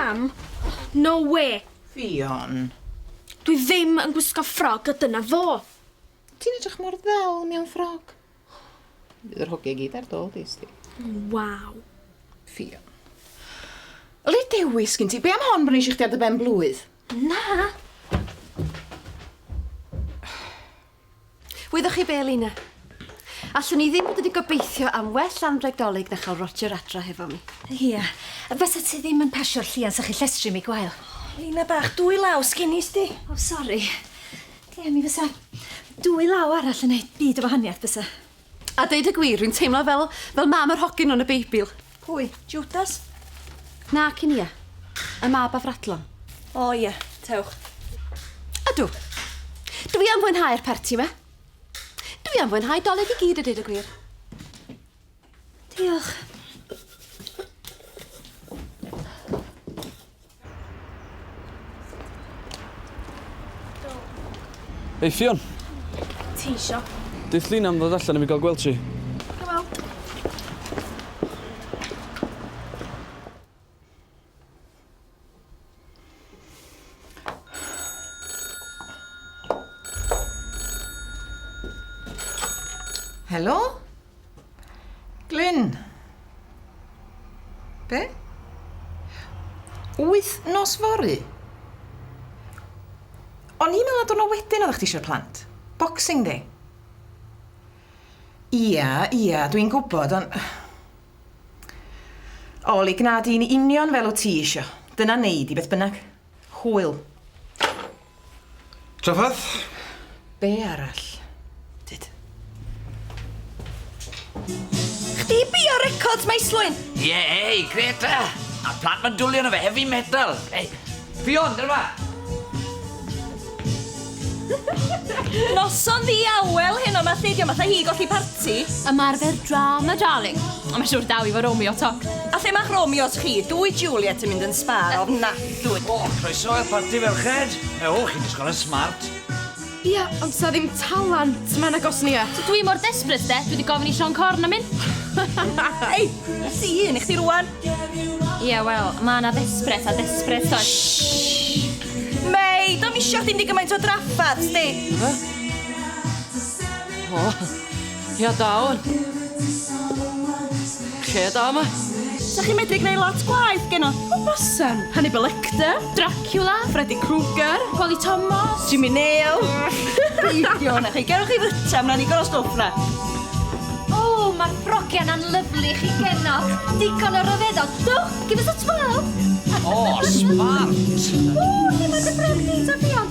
mam? No way. Fion. Dwi ddim yn gwisgo ffrog a dyna fo. Ti'n edrych mor ddel mewn ffrog. Bydd yr hogia gyd ar dol, dis di. Waw. Fion. Le dewis gyn ti? Be am hon bod ni eisiau chdi ar dy ben blwydd? Na. Wyddwch chi be, Lina? Allwn ni ddim wedi gobeithio am well anreg dolyg na chael Roger adra hefo mi. Ia, fysa ti ddim yn pasio'r llian sa chi llestri mi gwael. Lina bach, 2 law sginis di. Oh, sori. Ia, mi fysa 2 law arall yn neud byd o wahaniaeth fysa. A deud y gwir, rwy'n teimlo fel mam yr hogyn o'n y Beibl. Pwy? Judas? Na, Cinia. Y mab a Fradlon. O ia, tewch. Ydw. Dwi am fwynhau'r parti yma. Dwi am fwynhau dolyg i gyd a deud y gwir. Diolch. Hei, Fion. Ti isio? Deith Lina am ddod allan i mi gael gweld ti. Gweld. Helo? Glyn? Be? 8 nos fory? O'n i'n meddwl o'n o wedyn oeddech chi eisiau'r plant? Boxing Day? Ia, dwi'n gwybod, ond... Oli, gnad i'n union fel o ti isio. Dyna neud i beth bynnag. Hwyl. Traffath? Be arall? Dyd. Chdi bio records mae slwyn? Ei, Greta! A plant ma'n dwlu yno fe, heavy metal. Ei, Fion, dyna ma. Noson ddiawel hyn o ma lleidio matha hi golli parti. Ymarfer drama, darling. A mae siwr daw i fo Romeo toc. A lle ma'ch Romeos chi? Dwy Juliet yn mynd yn sbar ofnadwy. O, croeso i'r parti ferched. Chi'n disgwyl yn smart. Ia, ond sa ddim talant ma'n agos ni e. So dwi mor desbryd, de. Dwi wedi gofyn i Sean Corn am un. Ei, si un i chdi rwan. Ia, wel, ma' na desbryd a desbryd, does. Mei, dom isio chdi'n di gymaint o draffath, sti. O, ia dawn. Lle da yma? Sa chi medru gwneud lot gwaith gen o? O, bosan. Hannibal Lecter, Dracula, Freddy Krueger, Polly Thomas. Jimmy Nail. Beidio hwnna chi. Gerwch chi fyta, mna ni gorau stwff na. O, mae'r ffrogian yn lyflu chi genod. Digon o ryfeddol. Dwch, give us a 12. O, smart. O, lle mae dy ffrog di, ta Fion?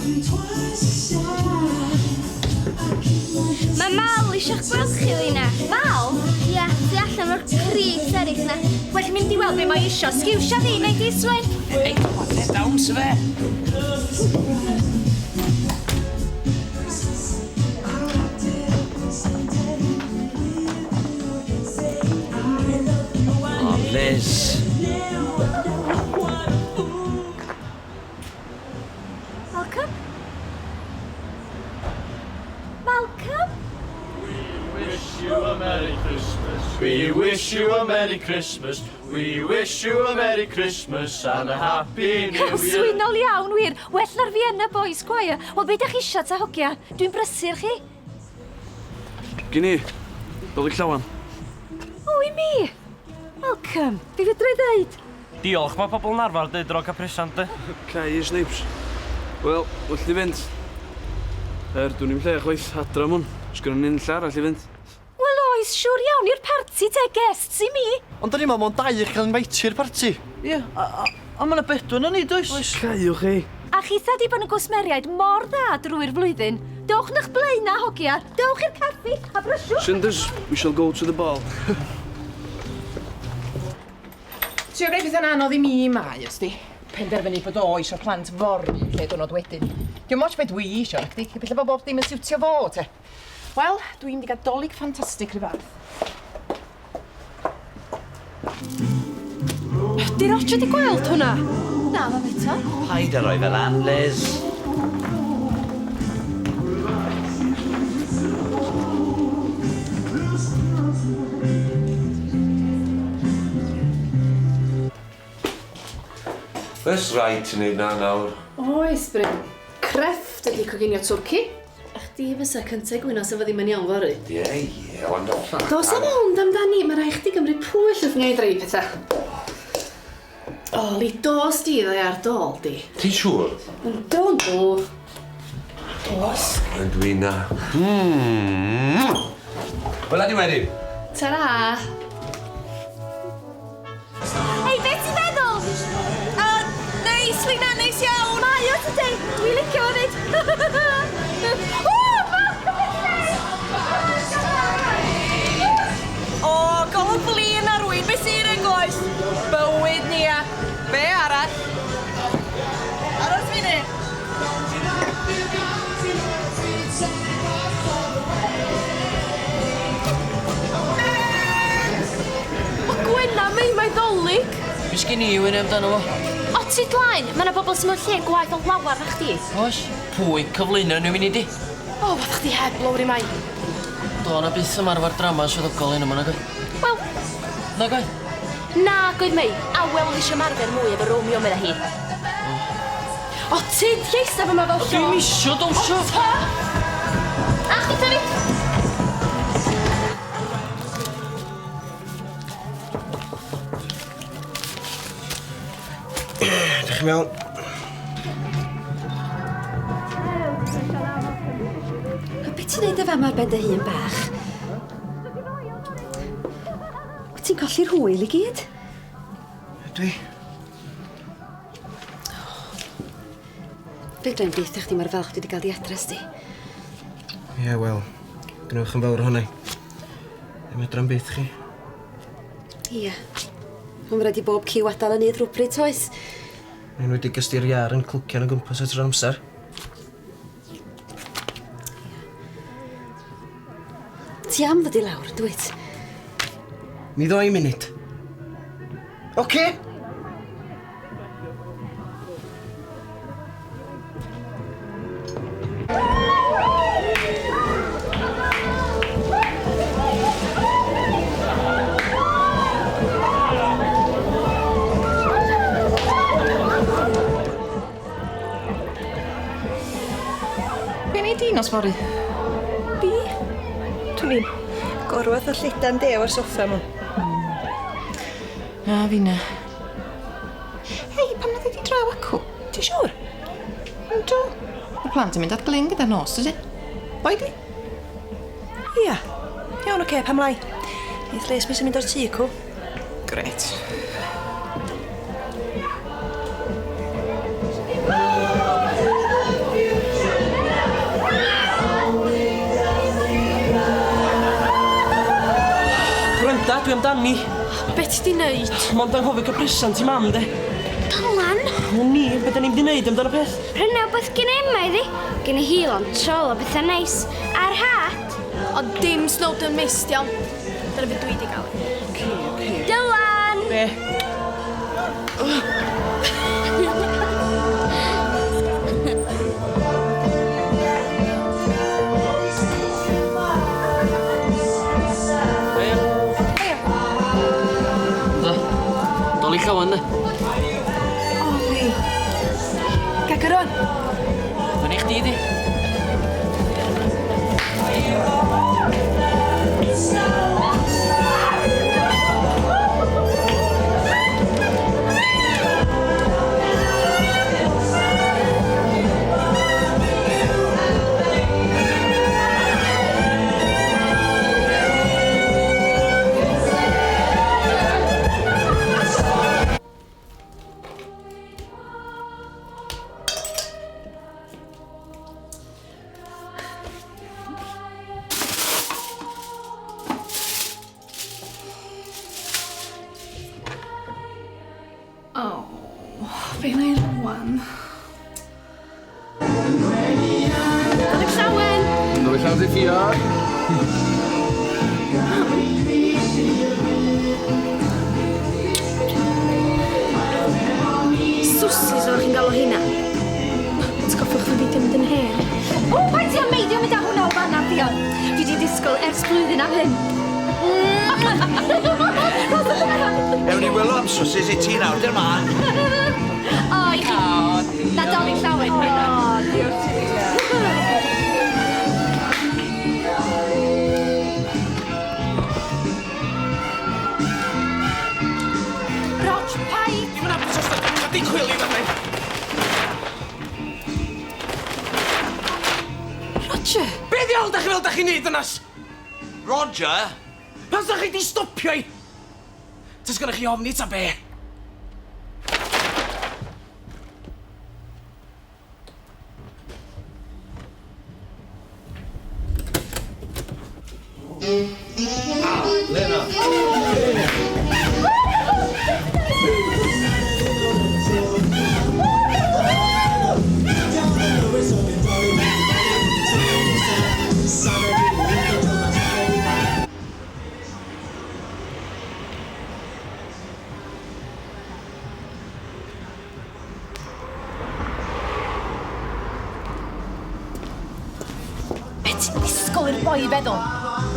Mae Mal eisiau gweld chi, Lina. Mal? Ia, di allan o'r crig eraill na. Wel, chi'n mynd i weld be mae isio. Sgiwsia fi, neu di swyn. Ei, le dawn sy fe. O, Liz. Malcolm? Malcolm? We wish you a Merry Christmas. We wish you a Merry Christmas and a Happy New Year. Swynol iawn, wir. Well na'r Vienna Boys Choir. Wel, beth ydych chi eisiau ta hogia? Dwi'n brysur chi. Gyn i. Dolyg llawan. O, i mi. Malcolm, fi fedra i ddeud. Diolch, mae pobl yn arfer dweud ro capresant, de. Cai i Snipes. Wel, wrth i fynd. Dwi'n ni'n lle chwaith adra mwn. Sgwrn ni'n lle arall i fynd. Wel, oes, siwr iawn i'r parti te guests i mi. Ond da ni mewn 2 i'ch cael invaitio'r parti. Ie, a mae'na bedwyn yn ni, does? Caiwch chi. A chitha di bod yn gwsmeriaid mor dda drwy'r flwyddyn. Dewch n'ch blaena, hogia. Dewch i'r caffi a bryswch. Cinders, we shall go to the ball. Ti'n gwneud beth yn anodd i mi mai, ysdi? Penderfynu bod o eisiau plant fory lle dwrnod wedyn. Diolch moch beth dwi eisiau, chdi. Beth o bob ddim yn siwtio fo, te. Wel, dwi'n mynd i gael dolyg ffantastig rhywbeth. Di Roger di gweld hwnna? Na, mam eto. Paid a roi fel an, Liz. Be? Ys rhaid ti'n neud na nawr. Oes, Bryn. Crefft ydi coginio twrci. A chdi fysa cyntaf gwyno sef o ddim yn iawn fory. Ie, ond o. Dos am hwn amdani, mae rai chdi gymryd pwyll wrth wneud rei pethau. O, li dos di ddau ar dol di. Ti'n siŵr? Don't do. Dos. Yn dwi'n na. Wel, adi wedyn. Ta-ra. Ei, beth ti'n feddwl? Neis, Lina, neis iawn. Mae o tydi, dwi'n licio fo fyd. O, golwg flin ar wyn, beth sy'n ein goes? Bywyd ni a. Be arall? Aros fi ni. O, Gwenna, mae ddolig. Fes gen i wyn amdano fo. O, ti dlaen, mae yna bobl sy'n mewn lle gwaith o lawar na chdi. Oes, pwy cyflwyno nhw'n mynd i di? O, fath chdi heb lawr i mai. Do na byth ymarfer drama swyddogol un yma na goi. Wel, Na goi? na, goedd mei. Awel oedd eisiau marfer mwy efo Romeo mewn hi. O, ti lleisa fy ma fel Dwi'n misio dawnsio. Ta! A chdi tyfu? Dych chi'n mewn? Be ti'n neud efo ar ben dy hun bach? Wyt ti'n colli'r hwyl i gyd? Dwi. Fedra i'n deithio chdi mor falch dwi wedi cael di adres di. Ie, wel, gwnewch yn fawr hwnna. Ddim edrych am byth chi. Ie. Mae'n rhaid i bob ciw adal yn idd rhywbryd, oes? Mae'n wedi gystyr iar yn clwcian o gwmpas at yr amser. Ti am ddod i lawr, dwyt? Mi ddoi munud. Oce? Be ni di nos fory? Bi? Dwi'n gorwedd o llidan dew ar soffa mwn. Na, fi na. Hei, pam nad ydi draw acw? Ti siŵr? Yndw. Y plant yn mynd at Glyn gyda'r nos, ydy? Oedi? Ia. Iawn, oce, pam lai. Neith les mi sy'n mynd o'r tŷ, cw. Gret. Gwranda, dwi amdani. Be ti di neud? Mond anghofio cael presant i mam, de. Dylan? O ni, beth da ni'n di neud amdano peth? Rhywun beth gen Emma iddi? Gen i Hilon, trol o bethau neis. A'r hat? O, dim Snowdon Mist, iawn. Dyna beth dwi di gael. Dylan! Be? Dol i llawan, de. Oli. Gagar o'n. Fyny chdi, di. O, be na i rwan? Dolig llawen! Dolig llawn di ffiar. Swsis oeddech chi'n galw hynna. Atgoffwch chi beidio mynd yn hen. O, pa'n ti'n meidio mynd â hwnna o fanna, Fion? Fi di disgwyl ers blwyddyn am hyn. Ewn ni welo am swsys i ti nawr, dy'r man. O, i chi. Nadolig llawen. O, diolch ti. Rog, pai. Dim yn apus os da di chwili na mi. Roger. Be ddiol da chi fel da chi'n neud ynas? Roger? Pas da chi di stopio i? Tys gyda chi ofni ta be? Lena. Be ti'n disgwyl i'r boi feddwl?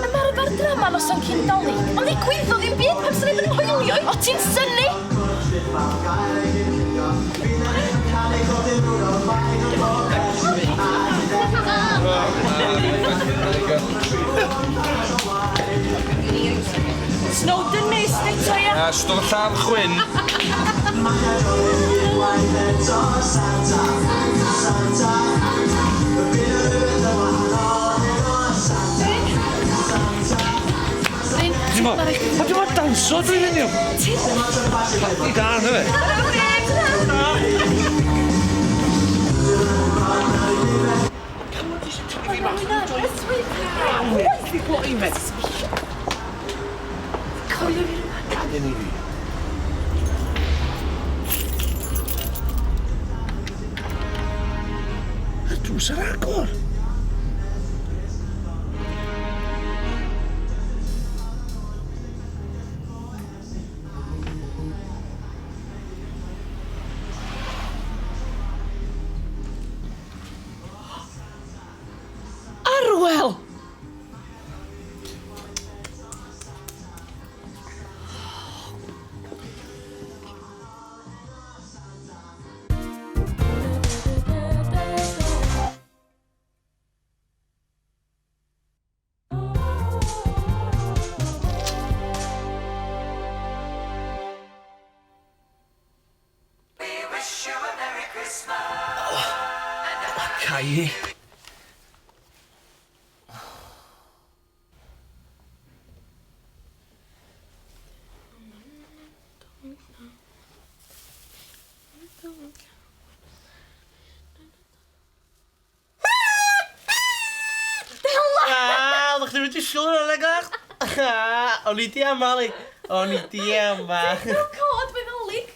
Ymarfer drama noson cyn doli. Ond ddigwyddodd ddim byd pan sy'n ei hwylio. O ti'n synnu? Snowdon mis neto ia? Stod y lladd chwyn. Dim ond danso dwi'n hynny. I dan, yfe? Y drws ar agor. Arwel! Cai. Oeddech chi'n mynd i siŵr yn agach? O'n i di amal i. O'n i di amal. Cod feddolig.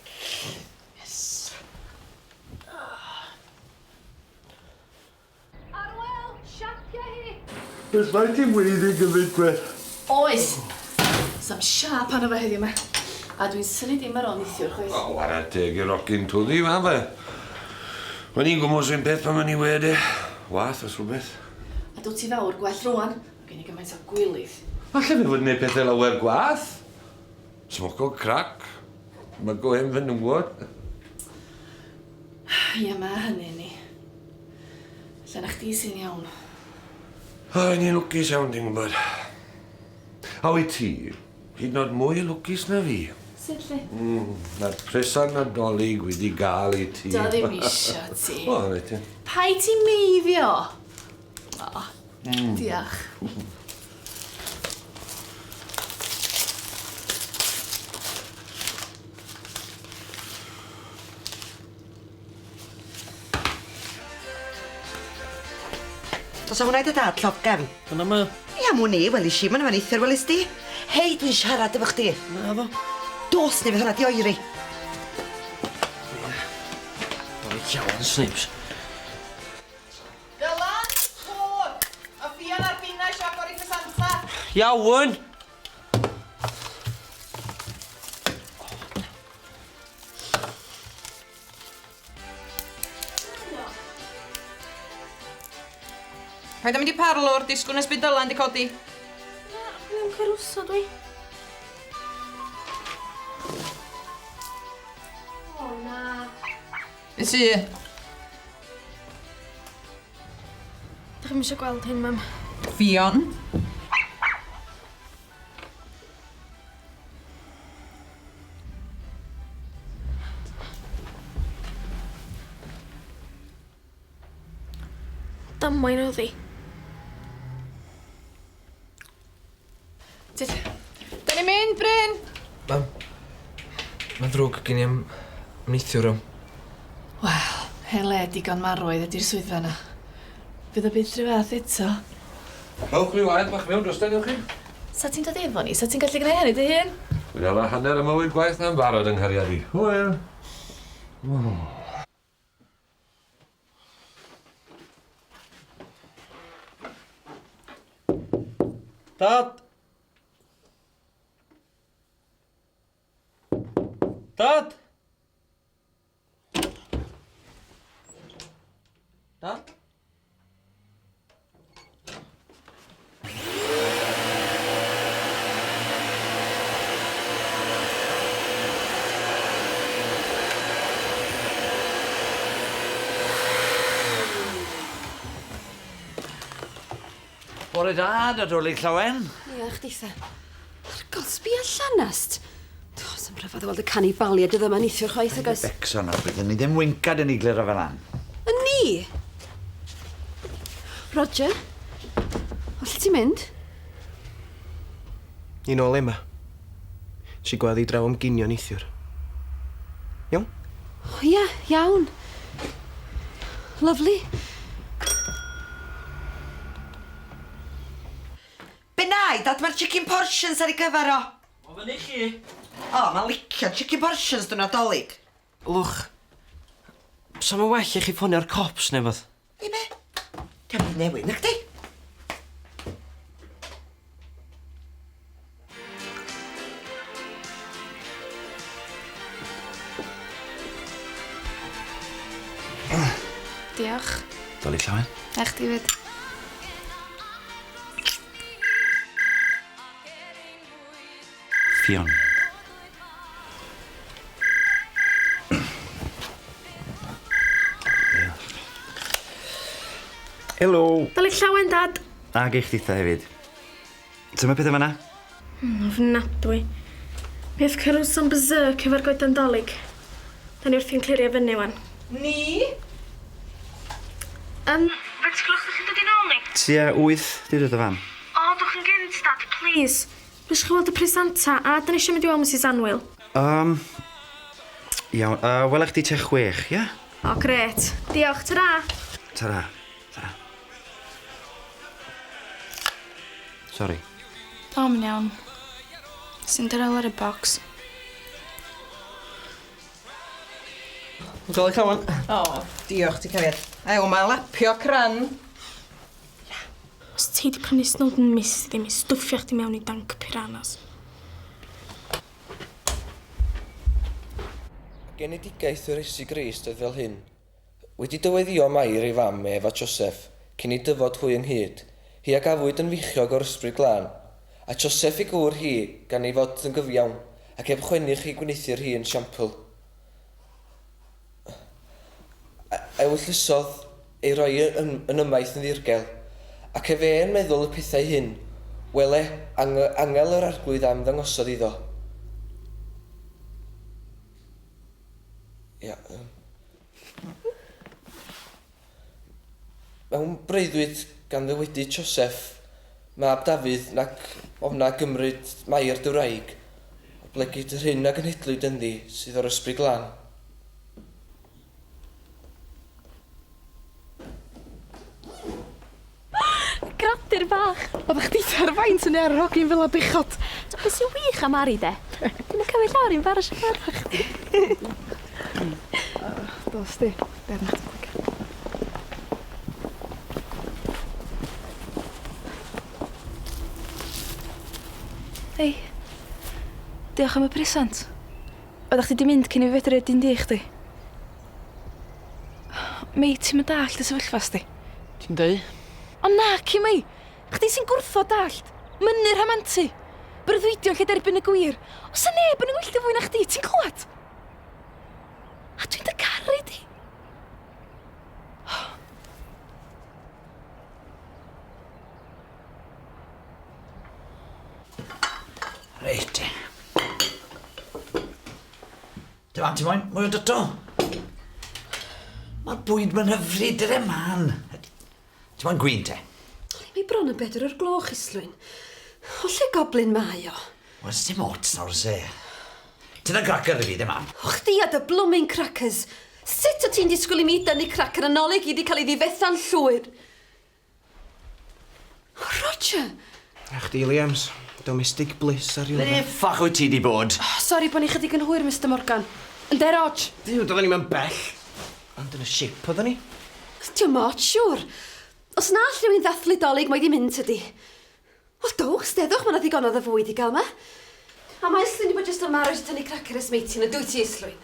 Arwel, siapia hi. Beth mae ti'n wedi gymryd gwell? Oes. Sam siap anna fe heddiw yma. A dwi'n syni dim ar ôl neithiwr chweith. O, wara teg i'r ogyn twddi, ma fe. Mae'n i'n gwmwys yn beth pan mae'n i wedi. Wath os rhywbeth. A dwi ti fawr gwell rwan. Gen i gymaint o gwylydd. Falle fe fod yn gwneud pethau lawer gwath. Smoco crac. Mae goem fy nwod. Ia, mae hynny ni. Lle na chdi sy'n iawn. O, ni'n lwcus iawn, ti'n gwybod. A wyt ti, hyd yn oed mwy lwcus na fi. Sut lle? Na'r presant nadolig wedi gael i ti. Do ddim isio ti. O, na ti. Pai ti meiddio? O, diolch. Os o hwnna i dy dad, llofgefn? Dyna ma. Ia, mwn i, wel i si, mae'n fan eithyr, wel is di. Hei, dwi'n siarad efo chdi. Na fo. Dos ni fydd hwnna di oeri. Doi llawn, Snipes. Dylan, tŵr. A ffion ar binna i siap o'r i ffysanta. Iawn! Paid am mynd i parlwr, disgwyl nes byd Dylan di codi. Dwi'n cyrwso dwi. O, na. Is i? Dych chi'n eisiau gweld hyn, mam? Fion? Damwain oedd hi. Da ni'n mynd, Bryn! Mam, mae'n drwg gen i am neithiwr am. Wel, hele digon marwaidd ydy'r swyddfa yna. Bydd y byth rhyw fath eto. Hewch mi waed bach mewn drostan, ywch chi? Sa ti'n dod efo ni? Sa ti'n gallu gwneud hynny dy hun? Dwi'n ala hanner y mywyd gwaith na'n barod yng nghariad i. Hwyl. Dad! Dad! Dad? Bore da, Nadolig Llawen. Ia, chdi the. Argol, sbia llanast. Do's am rhyfedd o weld y canibaliad iddo yma neithio'r chwaith ag oes. Becson ar byddwn ni ddim wyncad yn iglir o fel an. Y ni? Roger? O lle ti'n mynd? Un ôl Emma. Si gweld i draw am ginio neithiwr. Iawn? O ia, iawn. Lovely. Benai, dad, mae'r chicken portions ar ei gyfer o. O fyny chi. O, mae'n licio chicken portions dwi'n Nadolig. Lwch, sa mae'n well i chi ffonio'r cops neu fath? I be? Diolch yn newid, na chdi? Diolch. Nadolig Llawen. A chdi fyd. Fion. Helo. Dolig Llawen, dad. Ag eich ditha hefyd. Tyma pethau fan'na? Ofnadwy. Mi oedd Caruso'n berserk efo'r goedan dolig. Da ni wrthi'n clirio fyny wan. Ni? Faint glwch ddech chi'n dod i nôl ni? Tua 8, di dod o fan. O, dwch yn gynt, dad, please. Rwy'ch chi weld y presanta, a da ni eisiau mynd i weld Mrs Anwyl. Iawn, welach chdi tua 6, ia? O, gret. Diolch, ta-ra. Ta-ra. Ta-ra. Sori. O, mi'n iawn. Cinderella ar y bocs. Nadolig Llawen. O, diolch ti cariad. Ew, mae lapio cran. Os ti di prynu Snowden Mist ddim i stwffio chdi mewn i dank piranhas. Genedigaeth yr Iesu Grist oedd fel hyn. Wedi dyweddio Mair ei fam efo Joseph, cyn i dyfod hwy ynghyd. Hi a gafwyd yn fichiog o'r ysbryd glân, a Joseph ei gŵr hi gan ei fod yn gyfiawn, ac heb chwennych hi gwneithir hi yn siampl. Ewythlysodd ei roi yn ymaith yn ddirgel, ac efe yn meddwl y pethau hyn, wele angel yr arglwydd am ddangosod iddo. Mewn breuddwyd gan ddywedi Joseph, mab Dafydd nac ofna gymryd Mair Dwraig, o blegyd yr hyn a gynhedlwyd ynddi sydd o'r ysbryd glân. Gradur bach. Oeddech chdi ar faint yn erog i'n fel a bichod. So, beth sy'n wych am Ari, de? Dwi'n cymryd lawr i'n fara siarad â chdi. Dos di. Bernach ti'n gwybod. Hei. Diolch am y presant. Oeddech chdi di mynd cyn i fedru dyn di chdi. Mei, ti'n mynd dallt y sefyllfa sti? Ti'n deu? O na, ci mei! Chdi sy'n gwrtho dallt. Mynnu'r hamantu. Breuddwydion lle derbyn y gwir. Os a neb yn yngwyllt fwy na chdi, ti'n clywed? A dwi'n dy caru di. Reit. Dim ond, ti'n moyn mwy o dyto? Mae'r bwyd ma'n hyfryd yr man. Ti'n moyn gwyn te? Mae bron yn 4 o'r gloch, Islwyn. O lle goblin mae o? Wel, dim ots nawr se. Tyna cracker i fi, dim am. O chdi a dy blooming crackers. Sut o ti'n disgwyl i mi dynnu cracker yn oleg i di cael ei ddifetha'n llwyr? O, Roger! Ach di, Liams. Domestic bliss ar yw. Le ffach wyt ti di bod? Sori bod ni chydig yn hwyr, Mr Morgan. Ynddo, Rog? Diw, doedden ni'n bell. Ond yn y ship, oedden ni? Diolch mot, siwr. Os na rhywun ddathlu dolyg, mae di mynd ydi. Wel, dowch, steddwch, mae na ddigonodd y fwyd i gael ma. A mae Islwyn i bod jyst yn marw i tynnu cracker ysmeitin, y dwy ti Islwyn.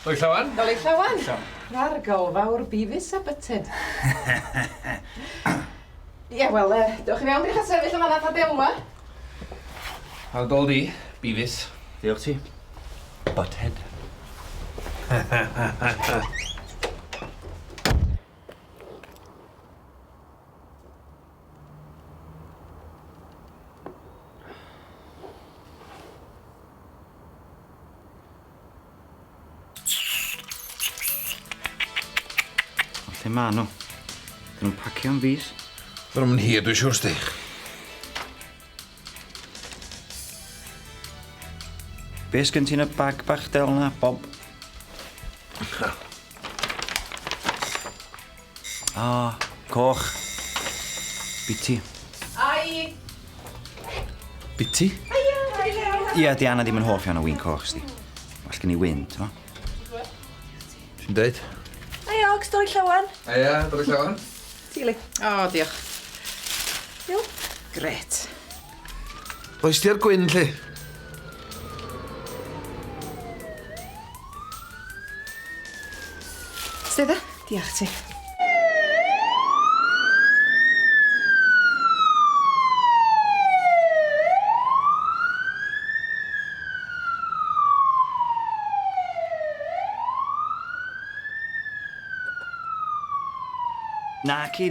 Doi llawan? Doli llawan. Rha'r golfawr bifus a bytyd. Ie, wel, dewch i mewn, bych a sefyll yma na ffadelwa. Al dol di, bifus. Diolch ti. Butthead. Lle ma nhw? Dyn nhw'n pacio am fus? Dyn nhw'n hir, dwi'n siwr sti. Be sgyn ti'n y bag bach del na, Bob? Coch. Biti. Ai! Biti? Ie, Diana ddim yn hoff iawn o wyn coch, sti. Well gen i wyn, t'mo? Ti'n deud? Ai, Ogs, doi llawan. Ia, doi llawan. Tili. O, diolch. Iw. Gret. Oes ti ar gwyn, lle? Stedda? Diolch ti. Naci.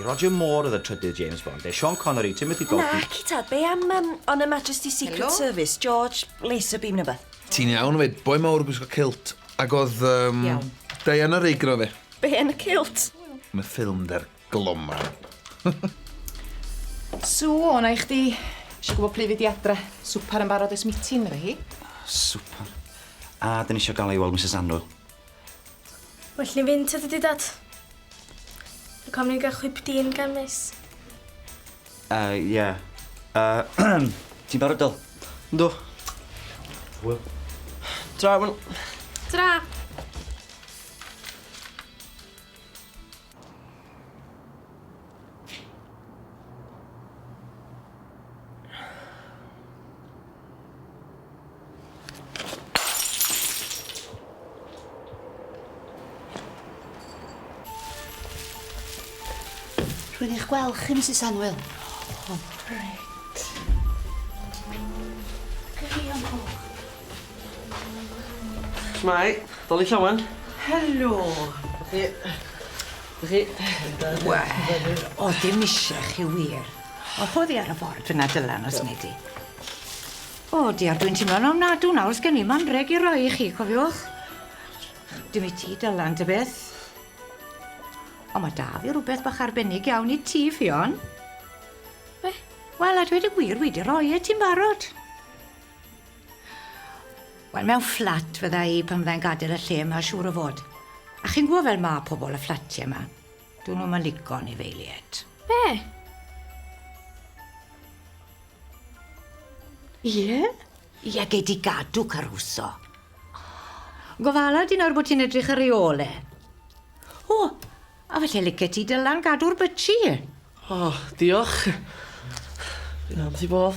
Roger Moore oedd y trydydd James Bond. Sean Connery, Timothy Dalton. Naci, tad. Be am On Her Majesty's Secret Helo? Service, George Lazenby neu beth? Ti'n iawn, fyd. Boi mawr gwisgo kilt. Ac oedd Iawn. Diana Rigg no fe. Be yn y kilt? Mae ffilm der gloma. So, o'na i chdi eisiau gwybod pryd fi di adre. Swper yn barod ys meeting, yna hi. Super. A dyn ni eisiau gael ei weld Mrs Anwyl. Well ni fynd ydy dad. Y com ni'n gael chwip dyn gan mis. Ie. Ti'n barod dol? Ynddo. Wel. Tra, man. Tra! Rwy'n eich gweld chi, Mrs Anwyl. Reit. Smai, doli llawan. Helo. Chi? Wel, o dim eisiau chi wir. O ffordd ar y ffordd fyna dylan os nid i. O, diar, dwi'n teimlo'n ofnadw nawr, sgen i ma'n reg i roi i chi, cofiwch. Dim i ti dylan, dy beth. O, mae da fi rhywbeth bach arbennig iawn i ti, Fion. Be? Wel, a dweud y gwir, wedi roi e ti'n barod. Wel, mewn fflat fydda i pan fyddai'n gadael y lle yma, siŵr o fod. A chi'n gwybod fel mae pobl y fflatiau yma. Dwi'n nhw'n ligon i feiliad. Be? Ie? Ie, gei di gadw Caruso. Gofala di nawr bod ti'n edrych ar ei ole. O, a falle licio ti dylan gadw'r bytsi. O, diolch. Fi'n am ti bodd.